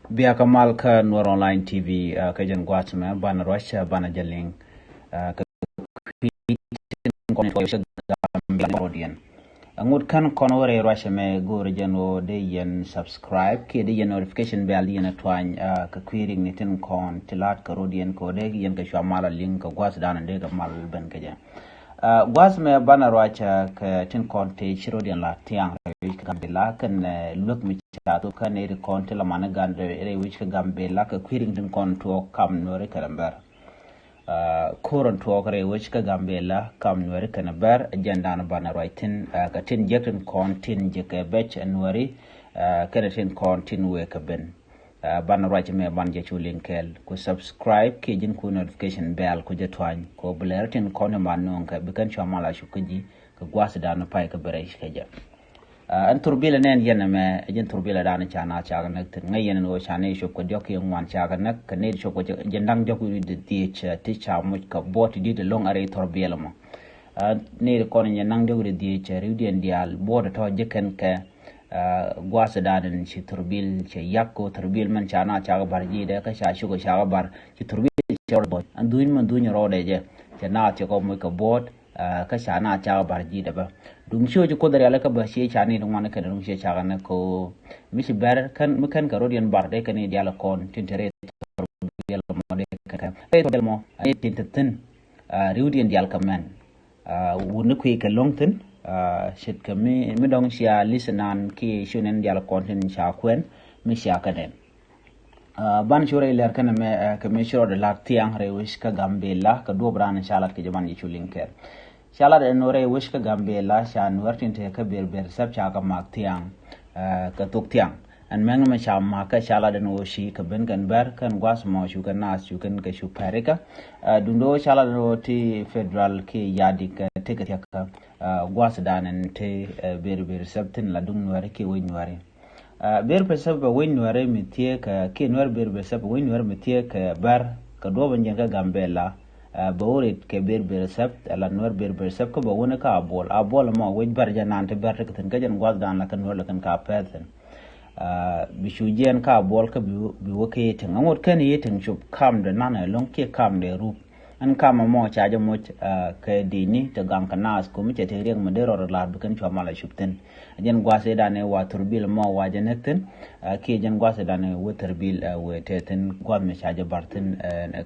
Bia Kamal ka Noor Online TV ka jan gwatma bana Russia bana jaling ka kon ko shag Gambian ngut kan konore Russia me gore jano de yen subscribe ke de yen notification bell yen twany ka querying nitin kon tilat ka rodien ko de yen ka shamala link ka gwas dana de ka mal ben ka jan gwas me bana Russia ka tin kon te chirodien la tiang ka Gambia kan look mi to kan e kon tela mana gande re which ka Gambia ka querying tin kon to kam no re kalamber koron to re which ka Gambia kam no re kanaber agenda na bana writing ka tin jekin kon tin je ka bech anwari kana tin kon tin we ka ben bana writing me ban je chulin kel ku subscribe ke jin ku notification bell ku je twany ko blair tin kon ma non ka bikan chamala shukaji ka gwas da na pai ka bere shi ka ja an turbila nen yana me ajin turbila dana chana chaga nak tin ngay yana no chane shop ko jok yung wan chaga nak kane shop ko jendang jok wi de ti cha mo ka bot di de long are turbila mo ne ko ne nang de wi de cha ri den dial bot to jeken ka gwasa dadan shi turbil che yakko turbil man chana chaga barji de ka sha shugo chaga bar shi turbil che bot an duin man duin ro de je chana che ko mo ka bot ka shana chaga barji de ba dung sho ko dare alaka ba shi chani dung man ka dung shi chaga na ko mishi bar kan mukan ka rodian bar de kan ni diala kon tintere dial mo de ka e to mo ai tintin rodian dial ka man wonu ku ka longtin shit ka mi dong sia listenan ki shunen dial kon tin cha kwen mi sha ka den ban shore ler kan me ka mi shore la tiang re wish ka Gambia ka do bran inshallah ke jaman yi chulinker shala da nore wish ka Gambia shan wartin te ka ber sab cha ka mak tiang ka tuk tiang an meng ma sha ma ka shala da no shi ka ben kan ber kan gwas mo shu kan nas shu kan ka shu parika dundo shala da ti federal ke yadi ka te ka gwas danan te ber sab tin la dung nore ke wi nore ber sab wi nore mi tie ka ke nore ber sab wi nore mi tie ka bar ka do ban ka Gambia bawrit ke ber sab ala nor ber sab ko bawona ka abol mo wej barja nante berte kan gajan gwaz dan la kan wala kan ka peten bishujen ka abol ka bi woke tin ngot kan yetin chup kam da nana long ke kam de ru an kama mo chaja mo ka dini ta gam kanas ko mi te reng mo dero la bi kan chwa mala shupten jen gwase dane wa turbil mo wa janeten ke jen gwase dane wa turbil we teten gwam me chaja barten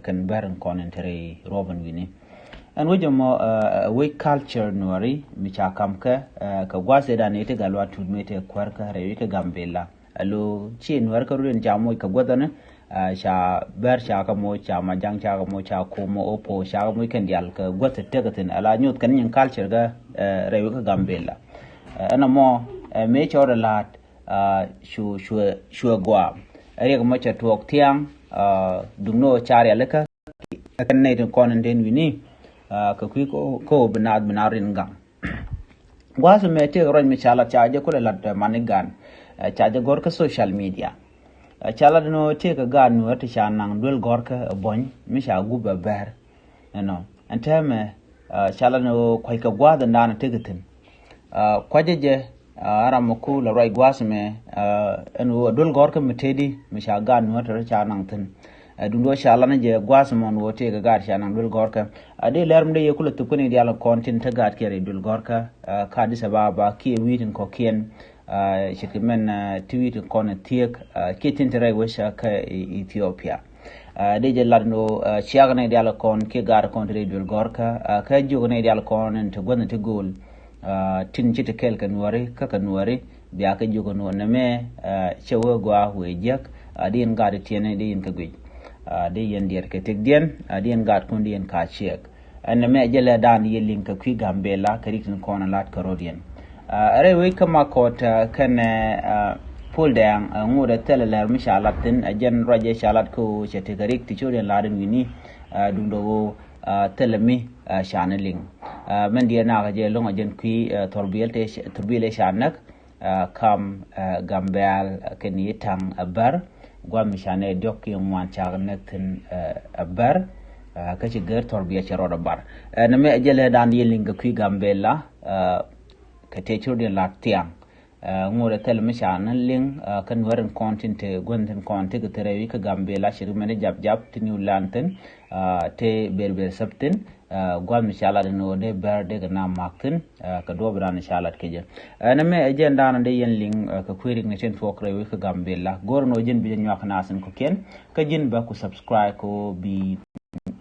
kan baran konentere roban wini an wojo mo we culture nori mi cha kam ka gwase dane te galwa tudmete kwarka rewi ka Gambia alo chin war ka rulen jamo ka godana sha ber sha ka mo cha ma jang cha ka mo cha ko mo opo sha ka mo kan dial ka gote tegatin ala nyut kan yin culture ga rewi ka Gambia ana mo me chora lat shu gwa ari ga mo cha tok tiang dungno chari alaka kan ne ton konen den wini ka ku ko binarin gam gwaso me te ron mi chala cha je ko lat manigan cha je gor ka social media chala no te ka gan no ta sha nang dul gor ka bon mi sha guba ber no antame chala no kwai ka gwa da na te gatin kwajeje aramuku la rai gwaso me eno dul gor ka mitedi mi sha gan no ta cha nang tin dundo shala na je gwaso mon wote ga gar sha nang dul gor ka ade lerm de yekula tukuni diala kontin ta gar kere dul gor ka di sababa ki witin ko ken shikmen tweet kon tiek kitin tere wesha ka Ethiopia de je ladno chiagne diala kon ke gar kon re dul gor ka jogne diala kon en to gonna to gol tin chite kel kan wari ka kan wari biya ka jogo no na me chewo gwa we jak adin gar tiene de in ka gwi de yen der ke tek den adin gar kon den ka chek an me jele dan yelin ka kwi Gambia ka rikin kon lat ka rodien are we kama kota kan pull down nguda teleler mi shalatin ajen roje shalat ko chete garik ti choden laden wini dundo telemi shaneling men dia na je long ajen kwi torbile shanak kam Gambia ken yitang abar gwam shane dok yung wan chagnek tin abar ka ci ger torbiya ci roda bar na me jele dan yelin ga kwi Gambia ka te choden la tiang ngore tel mishan ling kan waran content gonten content terewi ka gambe la shiru mene jab tin ulanten te berber sabtin gwam inshallah no de berde ga na maktin ka do bran inshallah keje na me agenda na de yen ling ka query ne ten fokre wi ka gambe la gorno jin bi ñu wax nasen ko ken ka jin ba ku subscribe ko bi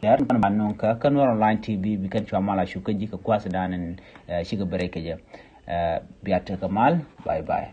yar man non ka kan online tv bi kan ci amala shu ka ji ka kwasa danan shiga bare keje biata kamal bye bye